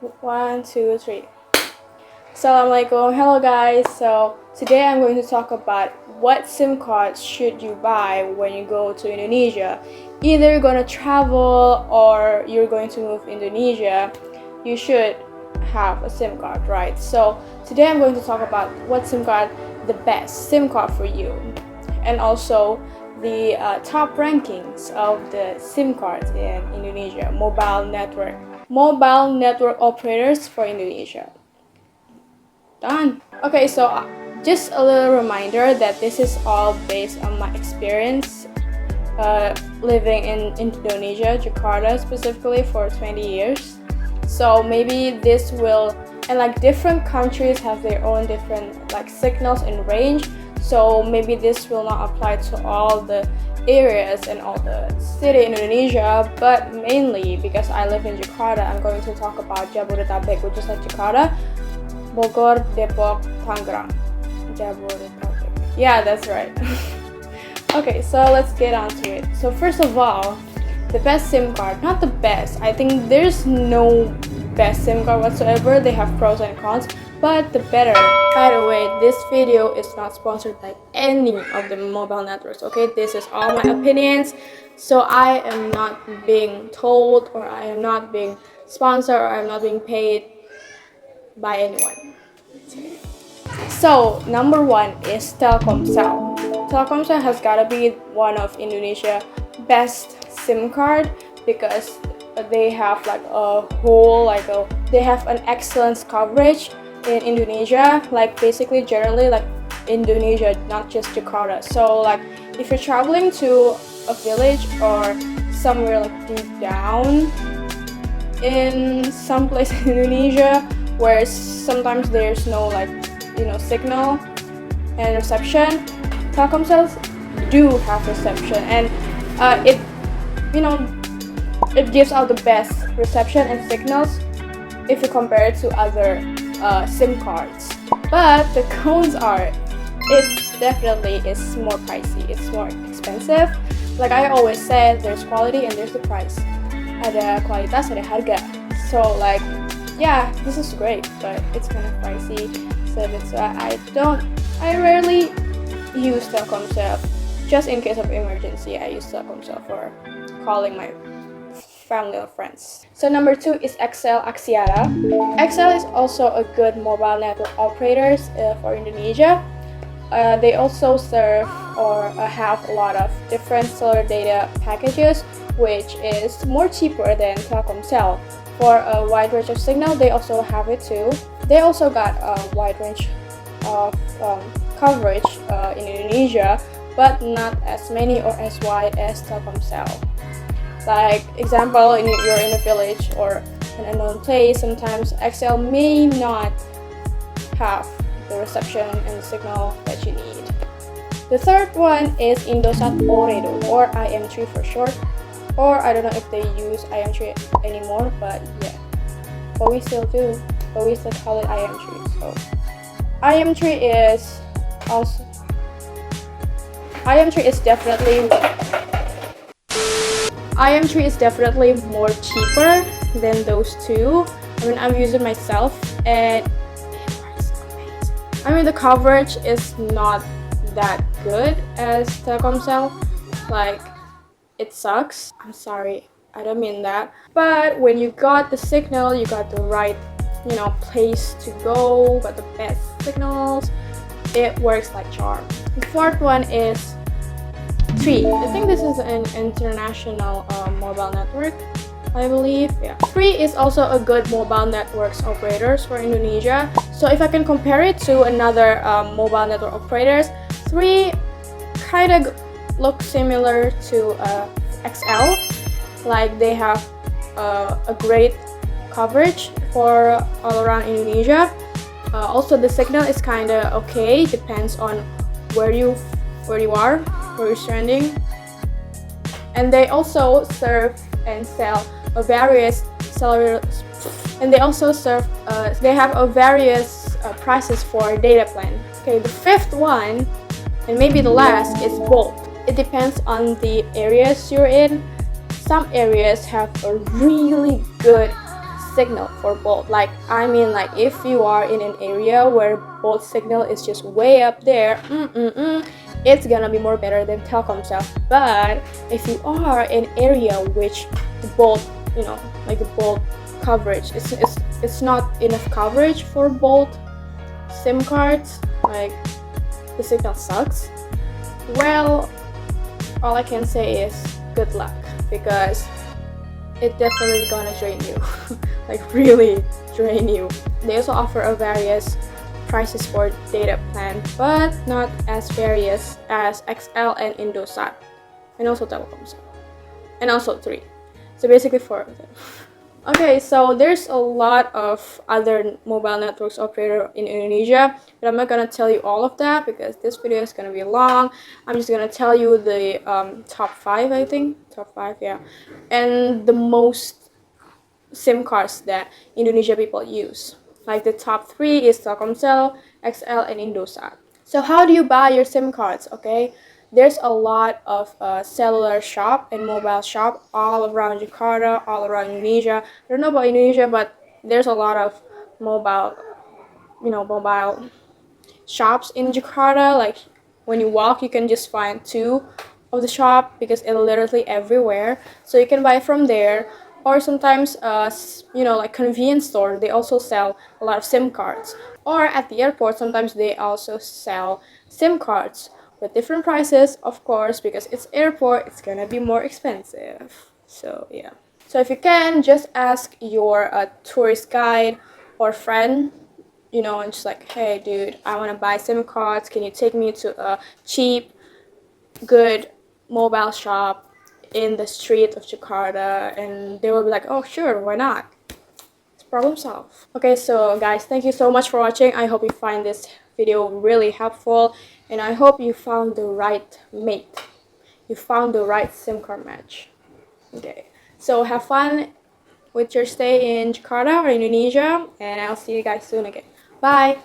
One, two, three. Assalamualaikum. Hello guys. So today I'm going to talk about what SIM card should you buy when you go to Indonesia. Either you're going to travel or you're going to move Indonesia, you should have a SIM card, right? So today I'm going to talk about what SIM card the best SIM card for you, and also the top rankings of the SIM cards in Indonesia, mobile network operators for Indonesia. Done. Okay, so just a little reminder that this is all based on my experience living in Indonesia, Jakarta specifically, for 20 years. So maybe this will, and like different countries have their own different like signals and range, so maybe this will not apply to all the areas and all the city in Indonesia, but mainly because I live in Jakarta, I'm going to talk about Jabodetabek, which is like Jakarta, Bogor, Depok, Tangerang. Jabodetabek. Yeah, that's right. Okay, so let's get on to it. So first of all, the best SIM card, not the best. I think there's no best SIM card whatsoever. They have pros and cons, but the better. By the way, this video is not sponsored by any of the mobile networks, okay? This is all my opinions. So I am not being told, or I am not being sponsored, or I'm not being paid by anyone. So number one is Telkomsel. Telkomsel has gotta be one of Indonesia's best SIM card because they have like a whole they have an excellent coverage in Indonesia, like basically generally like Indonesia, not just Jakarta. So like if you're traveling to a village or somewhere like deep down in some place in Indonesia where sometimes there's no like signal and reception, Telkomsel do have reception, and it gives out the best reception and signals if you compare it to other SIM cards. But the cons are, it definitely is more pricey, it's more expensive. Like I always said, there's quality and there's the price. Ada kualitas, ada harga. So like, yeah, this is great, but it's kind of pricey. So that's why I rarely use Telkomsel. Just in case of emergency, I use Telkomsel for calling my family or friends. So number two is XL Axiata. XL is also a good mobile network operators for Indonesia. They also serve or have a lot of different cellular data packages, which is more cheaper than Telkomsel. For a wide range of signal, they also have it too. They also got a wide range of coverage in Indonesia, but not as many or as wide as Telkomsel. Like example, you're in a village or an unknown place, sometimes XL may not have the reception and the signal that you need. The third one is Indosat Ooredoo, or IM3 for short, or I don't know if they use IM3 anymore, but yeah, but we still do, but we still call it IM3. So IM3 is also IM3 is definitely more cheaper than those two. I mean, I'm using myself and it works amazing. I mean, the coverage is not that good as Telkomsel. Like, it sucks. I'm sorry, I don't mean that. But when you got the signal, you got the right, place to go, got the best signals, it works like charm. The fourth one is Three. I think this is an international mobile network, I believe. Yeah. Three is also a good mobile networks operators for Indonesia. So if I can compare it to another mobile network operators, Three kind of look similar to XL. Like they have a great coverage for all around Indonesia. Also, the signal is kind of okay. Depends on where you are, where you're standing. And they also serve and sell various cellular, and they also serve. They have various prices for data plan. Okay, the fifth one, and maybe the last, is Bolt. It depends on the areas you're in. Some areas have a really good signal. for both. Like, I mean, like if you are in an area where both signal is just way up there, it's gonna be more better than Telkomsel. But if you are in area which both, you know, like the both coverage, it's not enough coverage for both SIM cards, like the signal sucks, well, all I can say is good luck, because it definitely gonna drain you. Like really drain you. They also offer a various prices for data plan, but not as various as XL and Indosat, and also Telkomsel, and also 3. So basically 4 of them. Okay, so there's a lot of other mobile networks operator in Indonesia, but I'm not gonna tell you all of that because this video is gonna be long. I'm just gonna tell you the top 5, I think. Top 5, yeah. And the most SIM cards that Indonesia people use. Like the top 3 is Telkomsel, XL, and Indosat. So how do you buy your SIM cards, okay? There's a lot of cellular shop and mobile shop all around Jakarta, all around Indonesia. I don't know about Indonesia, but there's a lot of mobile, mobile shops in Jakarta. Like when you walk, you can just find 2 of the shop because it's literally everywhere. So you can buy from there. Or sometimes, like convenience store, they also sell a lot of SIM cards. Or at the airport, sometimes they also sell SIM cards with different prices, of course, because it's airport, it's gonna be more expensive. So yeah. So if you can, just ask your tourist guide or friend, and just like, hey dude, I want to buy SIM cards, can you take me to a cheap, good mobile shop in the street of Jakarta? And they will be like, oh sure, why not? It's problem solved. Okay, so guys, thank you so much for watching. I hope you find this video really helpful, and I hope you found the right mate. You found the right SIM card match. Okay, so have fun with your stay in Jakarta or Indonesia, and I'll see you guys soon again. Bye!